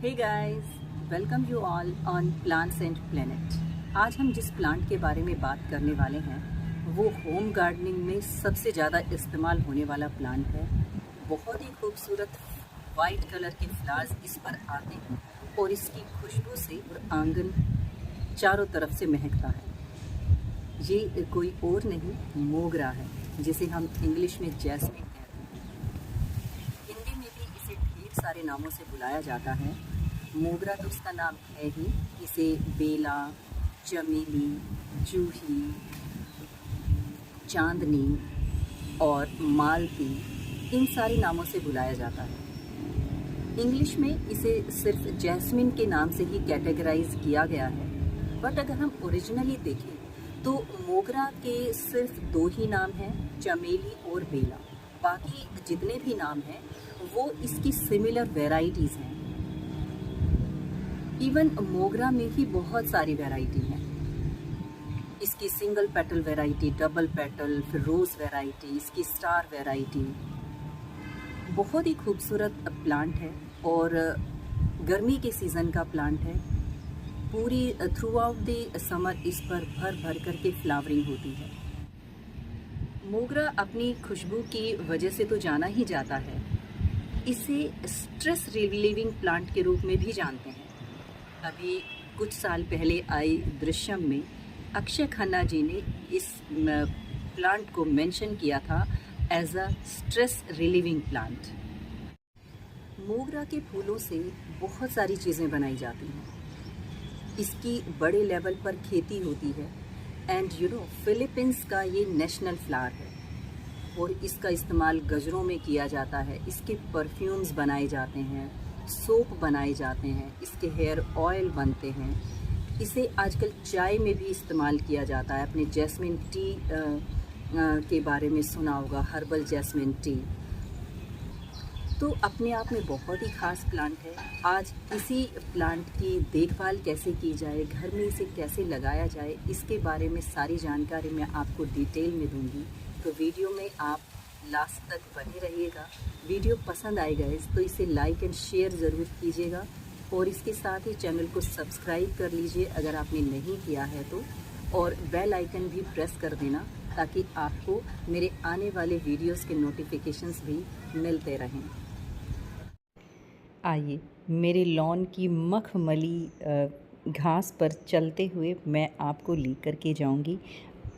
Hey guys, welcome you all on Plants and Planet। आज हम जिस प्लांट के बारे में बात करने वाले हैं वो होम गार्डनिंग में सबसे ज़्यादा इस्तेमाल होने वाला प्लांट है। बहुत ही खूबसूरत वाइट कलर के फ्लावर्स इस पर आते हैं और इसकी खुशबू से आंगन चारों तरफ से महकता है। ये कोई और नहीं मोगरा है, जिसे हम इंग्लिश में जैस्मिन कहते हैं। हिंदी में भी इसे ढेर सारे नामों से बुलाया जाता है। मोगरा तो इसका नाम है ही, इसे बेला, चमेली, जूही, चांदनी और मालती इन सारे नामों से बुलाया जाता है। इंग्लिश में इसे सिर्फ जैस्मिन के नाम से ही कैटेगराइज किया गया है, बट अगर हम ओरिजिनली देखें तो मोगरा के सिर्फ दो ही नाम हैं, चमेली और बेला। बाकी जितने भी नाम हैं वो इसकी सिमिलर वेराइटीज़ हैं। इवन मोगरा में ही बहुत सारी वैरायटी हैं। इसकी single petal variety, double petal, फिर रोज़ वैरायटी, इसकी स्टार वैरायटी। बहुत ही खूबसूरत प्लांट है और गर्मी के सीज़न का प्लांट है। पूरी थ्रू आउट द समर इस पर भर भर करके फ्लावरिंग होती है। मोगरा अपनी खुशबू की वजह से तो जाना ही जाता है। इसे स्ट्रेस रिलीविंग प्लांट के रूप में भी जानते हैं। अभी कुछ साल पहले आई दृश्यम में अक्षय खन्ना जी ने इस प्लांट को मेंशन किया था as a stress relieving plant. मोगरा के फूलों से बहुत सारी चीज़ें बनाई जाती हैं। इसकी बड़े लेवल पर खेती होती है एंड फिलीपींस का ये नेशनल फ्लावर है और इसका इस्तेमाल गजरों में किया जाता है। इसके परफ्यूम्स बनाए जाते हैं, सोप बनाए जाते हैं, इसके हेयर ऑयल बनते हैं। इसे आजकल चाय में भी इस्तेमाल किया जाता है। आपने जैस्मिन टी के बारे में सुना होगा, हर्बल जैस्मिन टी। तो अपने आप में बहुत ही ख़ास प्लांट है। आज इसी प्लांट की देखभाल कैसे की जाए, घर में इसे कैसे लगाया जाए, इसके बारे में सारी जानकारी मैं आपको डिटेल में दूंगी। तो वीडियो में आप लास्ट तक बने रहिएगा। वीडियो पसंद आए गाइस तो इसे लाइक एंड शेयर ज़रूर कीजिएगा और इसके साथ ही चैनल को सब्सक्राइब कर लीजिए अगर आपने नहीं किया है तो, और बेल आइकन भी प्रेस कर देना ताकि आपको मेरे आने वाले वीडियोस के नोटिफिकेशंस भी मिलते रहें। आइए मेरे लॉन की मखमली घास पर चलते हुए मैं आपको लेकर के जाऊंगी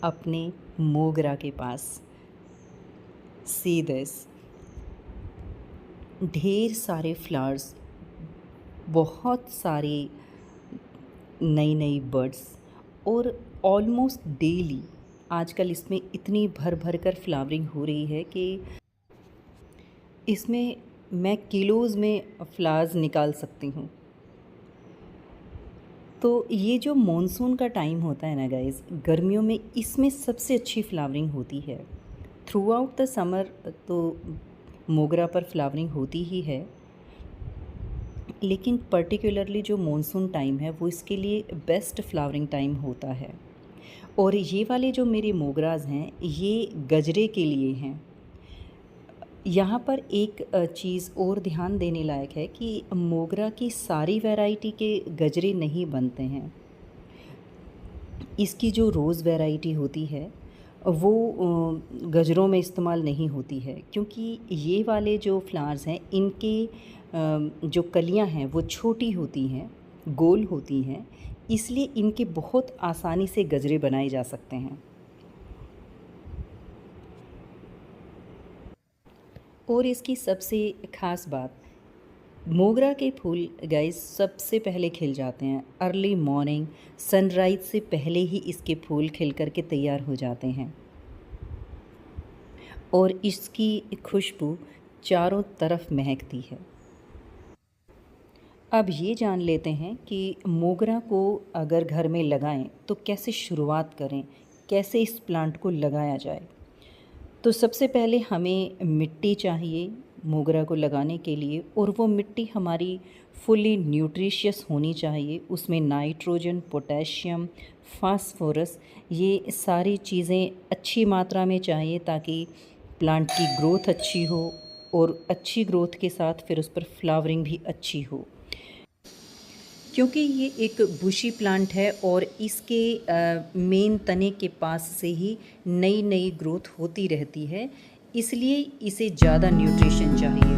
अपने मोगरा के पास। सी दिस, ढेर सारे फ्लावर्स, बहुत सारे नई नई बर्ड्स और ऑलमोस्ट डेली आजकल इसमें इतनी भर भर कर फ्लावरिंग हो रही है कि इसमें मैं किलोज़ में फ्लावर्स निकाल सकती हूँ। तो ये जो मॉनसून का टाइम होता है ना गाइज़, गर्मियों में इसमें सबसे अच्छी फ्लावरिंग होती है। थ्रू आउट द समर तो मोगरा पर फ्लावरिंग होती ही है, लेकिन पर्टिकुलरली जो मॉनसून टाइम है वो इसके लिए बेस्ट फ्लावरिंग टाइम होता है। और ये वाले जो मेरे मोगराज हैं ये गजरे के लिए हैं। यहाँ पर एक चीज़ और ध्यान देने लायक है कि मोगरा की सारी वैरायटी के गजरे नहीं बनते हैं। इसकी जो रोज़ वैरायटी होती है वो गजरों में इस्तेमाल नहीं होती है, क्योंकि ये वाले जो फ्लावर्स हैं इनके जो कलियाँ हैं वो छोटी होती हैं, गोल होती हैं, इसलिए इनके बहुत आसानी से गजरे बनाए जा सकते हैं। और इसकी सबसे ख़ास बात, मोगरा के फूल गाइस सबसे पहले खिल जाते हैं। अर्ली मॉर्निंग सनराइज़ से पहले ही इसके फूल खिल कर के तैयार हो जाते हैं और इसकी खुशबू चारों तरफ महकती है। अब ये जान लेते हैं कि मोगरा को अगर घर में लगाएं तो कैसे शुरुआत करें, कैसे इस प्लांट को लगाया जाए। तो सबसे पहले हमें मिट्टी चाहिए मोगरा को लगाने के लिए, और वो मिट्टी हमारी फुली न्यूट्रिशियस होनी चाहिए। उसमें नाइट्रोजन, पोटेशियम, फास्फोरस ये सारी चीज़ें अच्छी मात्रा में चाहिए ताकि प्लांट की ग्रोथ अच्छी हो और अच्छी ग्रोथ के साथ फिर उस पर फ्लावरिंग भी अच्छी हो। क्योंकि ये एक बुशी प्लांट है और इसके मेन तने के पास से ही नई नई ग्रोथ होती रहती है, इसलिए इसे ज़्यादा न्यूट्रिशन चाहिए।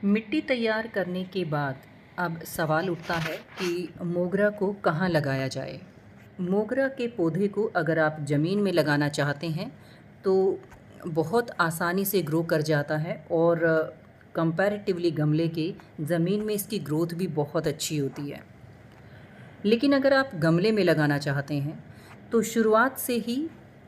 मिट्टी तैयार करने के बाद अब सवाल उठता है कि मोगरा को कहाँ लगाया जाए। मोगरा के पौधे को अगर आप ज़मीन में लगाना चाहते हैं तो बहुत आसानी से ग्रो कर जाता है और कंपैरेटिवली गमले के ज़मीन में इसकी ग्रोथ भी बहुत अच्छी होती है। लेकिन अगर आप गमले में लगाना चाहते हैं तो शुरुआत से ही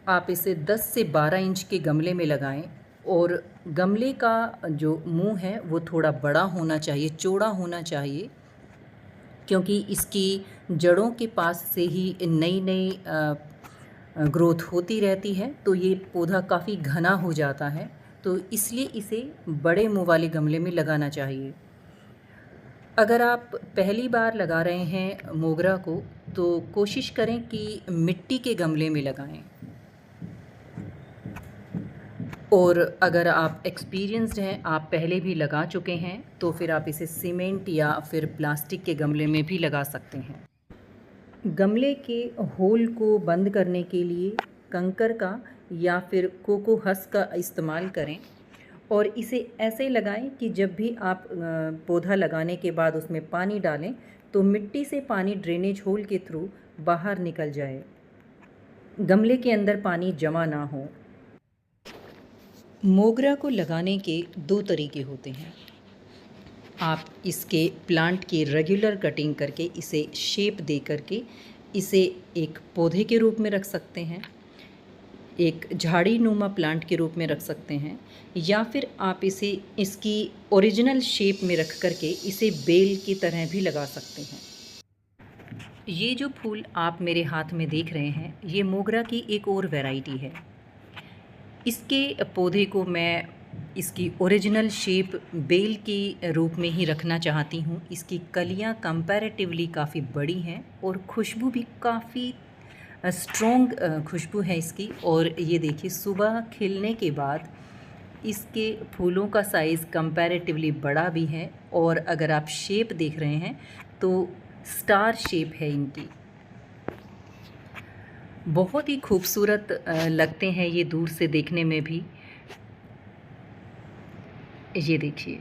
आप इसे 10 से 12 इंच के गमले में लगाएं और गमले का जो मुंह है वो थोड़ा बड़ा होना चाहिए, चौड़ा होना चाहिए, क्योंकि इसकी जड़ों के पास से ही नई नई ग्रोथ होती रहती है, तो ये पौधा काफ़ी घना हो जाता है, तो इसलिए इसे बड़े मुंह वाले गमले में लगाना चाहिए। अगर आप पहली बार लगा रहे हैं मोगरा को तो कोशिश करें कि मिट्टी के गमले में लगाएं, और अगर आप एक्सपीरियंस्ड हैं, आप पहले भी लगा चुके हैं, तो फिर आप इसे सीमेंट या फिर प्लास्टिक के गमले में भी लगा सकते हैं। गमले के होल को बंद करने के लिए कंकर का या फिर कोको हस्क का इस्तेमाल करें और इसे ऐसे लगाएं कि जब भी आप पौधा लगाने के बाद उसमें पानी डालें तो मिट्टी से पानी ड्रेनेज होल के थ्रू बाहर निकल जाए, गमले के अंदर पानी जमा ना हो। मोगरा को लगाने के 2 तरीके होते हैं। आप इसके प्लांट की रेगुलर कटिंग करके इसे शेप दे करके इसे एक पौधे के रूप में रख सकते हैं, एक झाड़ी नुमा प्लांट के रूप में रख सकते हैं, या फिर आप इसे इसकी ओरिजिनल शेप में रख करके इसे बेल की तरह भी लगा सकते हैं। ये जो फूल आप मेरे हाथ में देख रहे हैं ये मोगरा की एक और वैरायटी है। इसके पौधे को मैं इसकी ओरिजिनल शेप बेल के रूप में ही रखना चाहती हूँ। इसकी कलियाँ कंपैरेटिवली काफ़ी बड़ी हैं और खुशबू भी काफ़ी स्ट्रॉन्ग खुशबू है इसकी। और ये देखिए सुबह खिलने के बाद इसके फूलों का साइज़ कंपैरेटिवली बड़ा भी है, और अगर आप शेप देख रहे हैं तो स्टार शेप है इनकी। बहुत ही खूबसूरत लगते हैं ये दूर से देखने में भी। ये देखिए,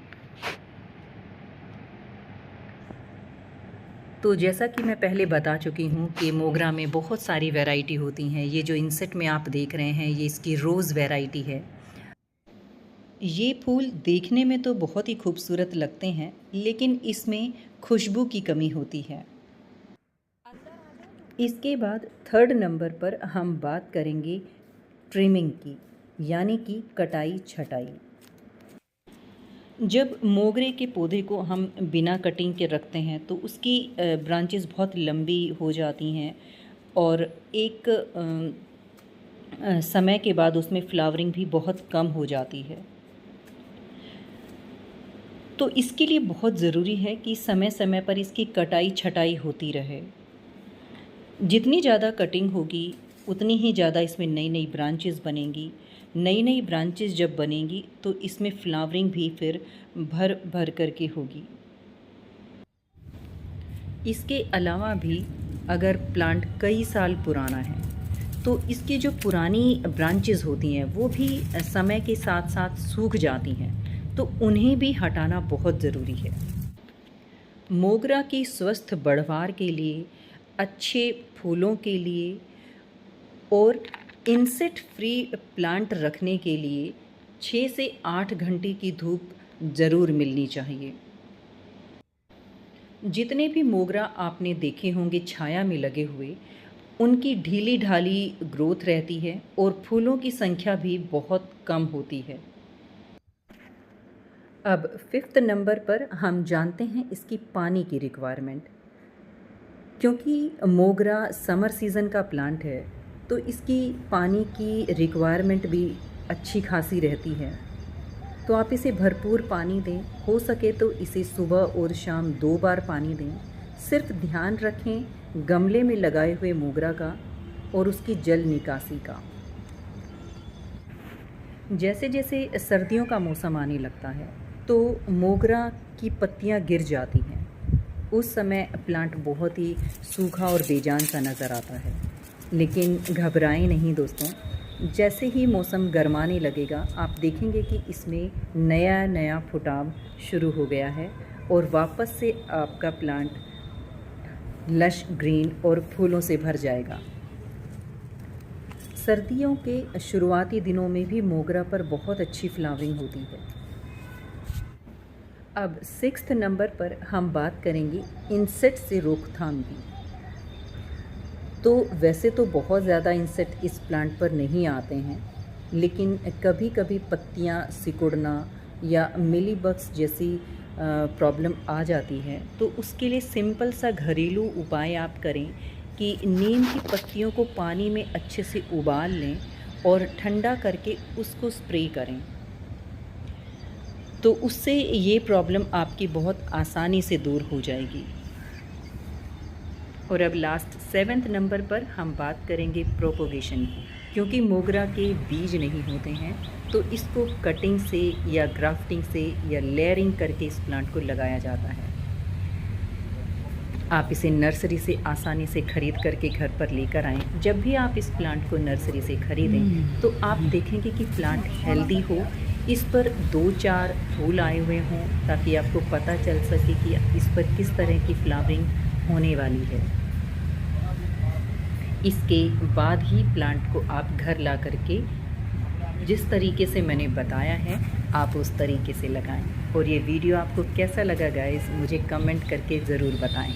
तो जैसा कि मैं पहले बता चुकी हूँ कि मोगरा में बहुत सारी वैरायटी होती हैं। ये जो इनसेट में आप देख रहे हैं ये इसकी रोज़ वैरायटी है। ये फूल देखने में तो बहुत ही खूबसूरत लगते हैं, लेकिन इसमें खुशबू की कमी होती है। इसके बाद 3rd नंबर पर हम बात करेंगे ट्रिमिंग की, यानी कि कटाई छटाई। जब मोगरे के पौधे को हम बिना कटिंग के रखते हैं तो उसकी ब्रांचेस बहुत लंबी हो जाती हैं और एक समय के बाद उसमें फ्लावरिंग भी बहुत कम हो जाती है। तो इसके लिए बहुत ज़रूरी है कि समय समय पर इसकी कटाई छटाई होती रहे। जितनी ज़्यादा कटिंग होगी उतनी ही ज़्यादा इसमें नई नई ब्रांचेस बनेंगी। नई नई ब्रांचेस जब बनेंगी तो इसमें फ्लावरिंग भी फिर भर भर कर के होगी। इसके अलावा भी अगर प्लांट कई साल पुराना है तो इसकी जो पुरानी ब्रांचेस होती हैं वो भी समय के साथ साथ सूख जाती हैं, तो उन्हें भी हटाना बहुत ज़रूरी है। मोगरा की स्वस्थ बढ़वार के लिए, अच्छे फूलों के लिए और इंसेक्ट फ्री प्लांट रखने के लिए 6 से 8 घंटे की धूप ज़रूर मिलनी चाहिए। जितने भी मोगरा आपने देखे होंगे छाया में लगे हुए, उनकी ढीली ढाली ग्रोथ रहती है और फूलों की संख्या भी बहुत कम होती है। अब 5th नंबर पर हम जानते हैं इसकी पानी की रिक्वायरमेंट। क्योंकि मोगरा समर सीज़न का प्लांट है तो इसकी पानी की रिक्वायरमेंट भी अच्छी खासी रहती है, तो आप इसे भरपूर पानी दें। हो सके तो इसे सुबह और शाम 2 बार पानी दें। सिर्फ ध्यान रखें गमले में लगाए हुए मोगरा का और उसकी जल निकासी का। जैसे जैसे सर्दियों का मौसम आने लगता है तो मोगरा की पत्तियां गिर जाती हैं। उस समय प्लांट बहुत ही सूखा और बेजान सा नज़र आता है, लेकिन घबराएं नहीं दोस्तों। जैसे ही मौसम गर्माने लगेगा आप देखेंगे कि इसमें नया नया फुटाव शुरू हो गया है और वापस से आपका प्लांट लश ग्रीन और फूलों से भर जाएगा। सर्दियों के शुरुआती दिनों में भी मोगरा पर बहुत अच्छी फ्लावरिंग होती है। अब 6th नंबर पर हम बात करेंगे इंसेक्ट से रोकथाम की। तो वैसे तो बहुत ज़्यादा इंसेक्ट इस प्लांट पर नहीं आते हैं, लेकिन कभी कभी पत्तियां सिकुड़ना या मिलीबग्स जैसी प्रॉब्लम आ जाती है, तो उसके लिए सिंपल सा घरेलू उपाय आप करें कि नीम की पत्तियों को पानी में अच्छे से उबाल लें और ठंडा करके उसको स्प्रे करें, तो उससे ये प्रॉब्लम आपकी बहुत आसानी से दूर हो जाएगी। और अब लास्ट 7th नंबर पर हम बात करेंगे प्रोपोगेशन की। क्योंकि मोगरा के बीज नहीं होते हैं तो इसको कटिंग से या ग्राफ्टिंग से या लेयरिंग करके इस प्लांट को लगाया जाता है। आप इसे नर्सरी से आसानी से ख़रीद करके घर पर लेकर आएँ। जब भी आप इस प्लांट को नर्सरी से ख़रीदें तो आप देखेंगे कि प्लांट हेल्दी हो, इस पर 2-4 फूल आए हुए हों, ताकि आपको पता चल सके कि इस पर किस तरह की फ्लावरिंग होने वाली है। इसके बाद ही प्लांट को आप घर ला करके जिस तरीके से मैंने बताया है आप उस तरीके से लगाएं। और ये वीडियो आपको कैसा लगा गाइस, मुझे कमेंट करके ज़रूर बताएं।